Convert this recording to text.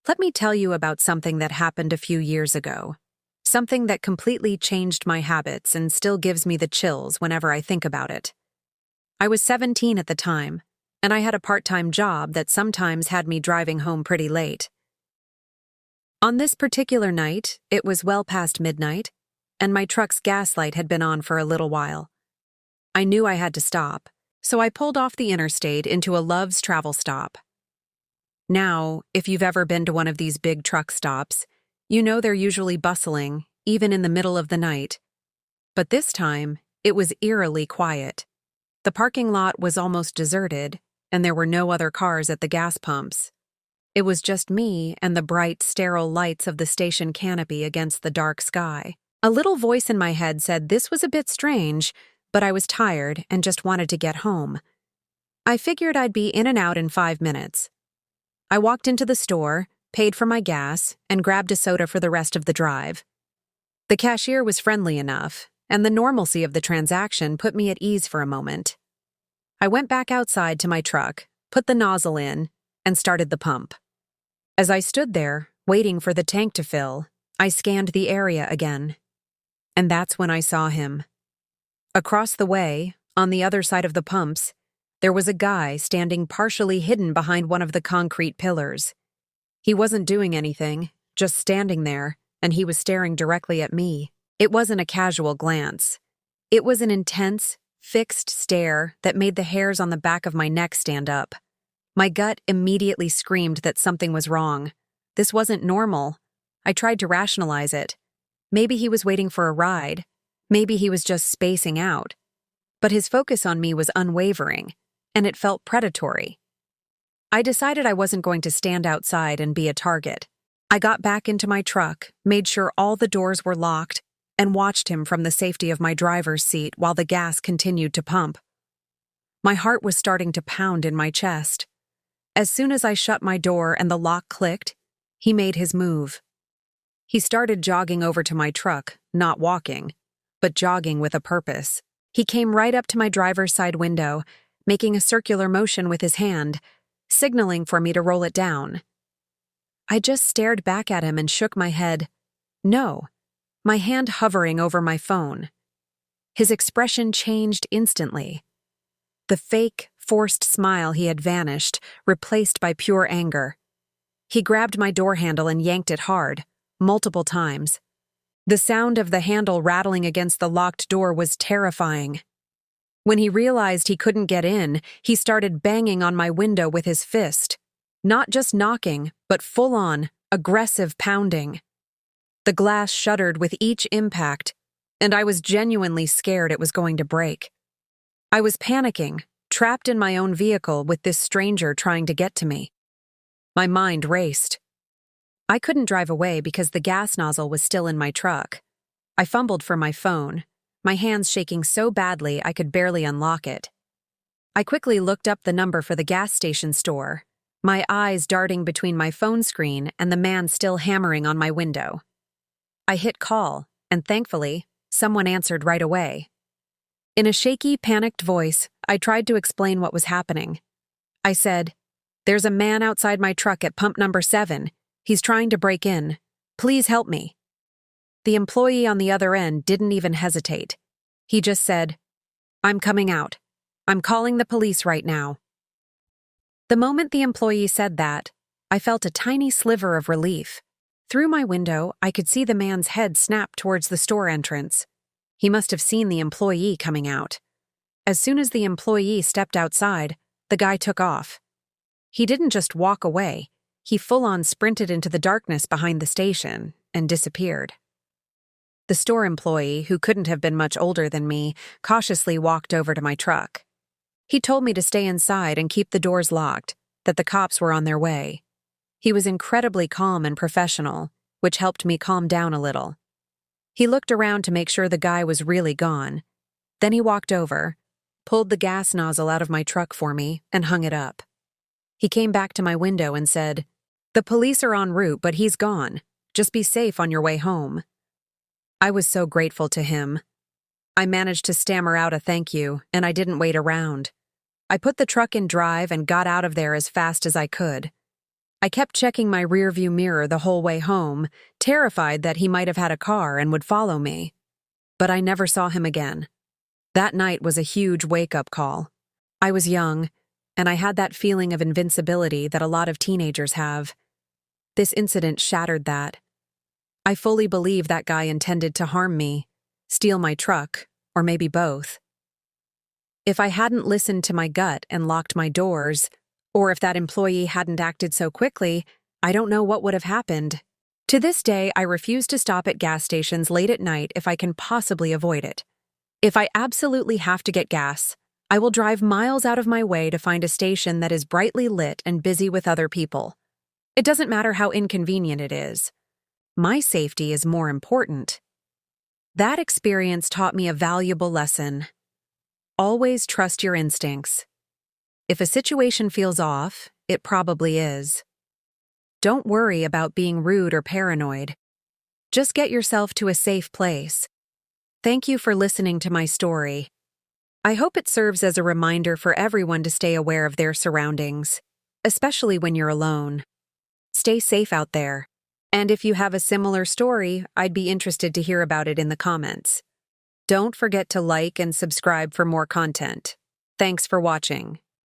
Let me tell you about something that happened a few years ago. Something that completely changed my habits and still gives me the chills whenever I think about it. I was 17 at the time, and I had a part-time job that sometimes had me driving home pretty late. On this particular night, it was well past midnight, and my truck's gas light had been on for a little while. I knew I had to stop, so I pulled off the interstate into a Love's travel stop. Now, if you've ever been to one of these big truck stops, you know they're usually bustling, even in the middle of the night. But this time, it was eerily quiet. The parking lot was almost deserted, and there were no other cars at the gas pumps. It was just me and the bright, sterile lights of the station canopy against the dark sky. A little voice in my head said this was a bit strange, but I was tired and just wanted to get home. I figured I'd be in and out in 5 minutes. I walked into the store, paid for my gas, and grabbed a soda for the rest of the drive. The cashier was friendly enough, and the normalcy of the transaction put me at ease for a moment. I went back outside to my truck, put the nozzle in, and started the pump. As I stood there, waiting for the tank to fill, I scanned the area again. And that's when I saw him. Across the way, on the other side of the pumps, there was a guy standing partially hidden behind one of the concrete pillars. He wasn't doing anything, just standing there, and he was staring directly at me. It wasn't a casual glance. It was an intense, fixed stare that made the hairs on the back of my neck stand up. My gut immediately screamed that something was wrong. This wasn't normal. I tried to rationalize it. Maybe he was waiting for a ride. Maybe he was just spacing out. But his focus on me was unwavering, and it felt predatory. I decided I wasn't going to stand outside and be a target. I got back into my truck, made sure all the doors were locked, and watched him from the safety of my driver's seat while the gas continued to pump. My heart was starting to pound in my chest. As soon as I shut my door and the lock clicked, he made his move. He started jogging over to my truck, not walking, but jogging with a purpose. He came right up to my driver's side window, making a circular motion with his hand, signaling for me to roll it down. I just stared back at him and shook my head. No, my hand hovering over my phone. His expression changed instantly. The fake, forced smile he had vanished, replaced by pure anger. He grabbed my door handle and yanked it hard, multiple times. The sound of the handle rattling against the locked door was terrifying. When he realized he couldn't get in, he started banging on my window with his fist. Not just knocking, but full-on, aggressive pounding. The glass shuddered with each impact, and I was genuinely scared it was going to break. I was panicking, trapped in my own vehicle with this stranger trying to get to me. My mind raced. I couldn't drive away because the gas nozzle was still in my truck. I fumbled for my phone, my hands shaking so badly I could barely unlock it. I quickly looked up the number for the gas station store, my eyes darting between my phone screen and the man still hammering on my window. I hit call, and thankfully, someone answered right away. In a shaky, panicked voice, I tried to explain what was happening. I said, "There's a man outside my truck at pump number 7. He's trying to break in. Please help me." The employee on the other end didn't even hesitate. He just said, "I'm coming out. I'm calling the police right now." The moment the employee said that, I felt a tiny sliver of relief. Through my window, I could see the man's head snap towards the store entrance. He must have seen the employee coming out. As soon as the employee stepped outside, the guy took off. He didn't just walk away. He full-on sprinted into the darkness behind the station and disappeared. The store employee, who couldn't have been much older than me, cautiously walked over to my truck. He told me to stay inside and keep the doors locked, that the cops were on their way. He was incredibly calm and professional, which helped me calm down a little. He looked around to make sure the guy was really gone. Then he walked over, pulled the gas nozzle out of my truck for me, and hung it up. He came back to my window and said, "The police are en route, but he's gone. Just be safe on your way home." I was so grateful to him. I managed to stammer out a thank you, and I didn't wait around. I put the truck in drive and got out of there as fast as I could. I kept checking my rearview mirror the whole way home, terrified that he might have had a car and would follow me. But I never saw him again. That night was a huge wake-up call. I was young, and I had that feeling of invincibility that a lot of teenagers have. This incident shattered that. I fully believe that guy intended to harm me, steal my truck, or maybe both. If I hadn't listened to my gut and locked my doors, or if that employee hadn't acted so quickly, I don't know what would have happened. To this day, I refuse to stop at gas stations late at night if I can possibly avoid it. If I absolutely have to get gas, I will drive miles out of my way to find a station that is brightly lit and busy with other people. It doesn't matter how inconvenient it is. My safety is more important. That experience taught me a valuable lesson. Always trust your instincts. If a situation feels off, it probably is. Don't worry about being rude or paranoid. Just get yourself to a safe place. Thank you for listening to my story. I hope it serves as a reminder for everyone to stay aware of their surroundings, especially when you're alone. Stay safe out there. And if you have a similar story, I'd be interested to hear about it in the comments. Don't forget to like and subscribe for more content. Thanks for watching.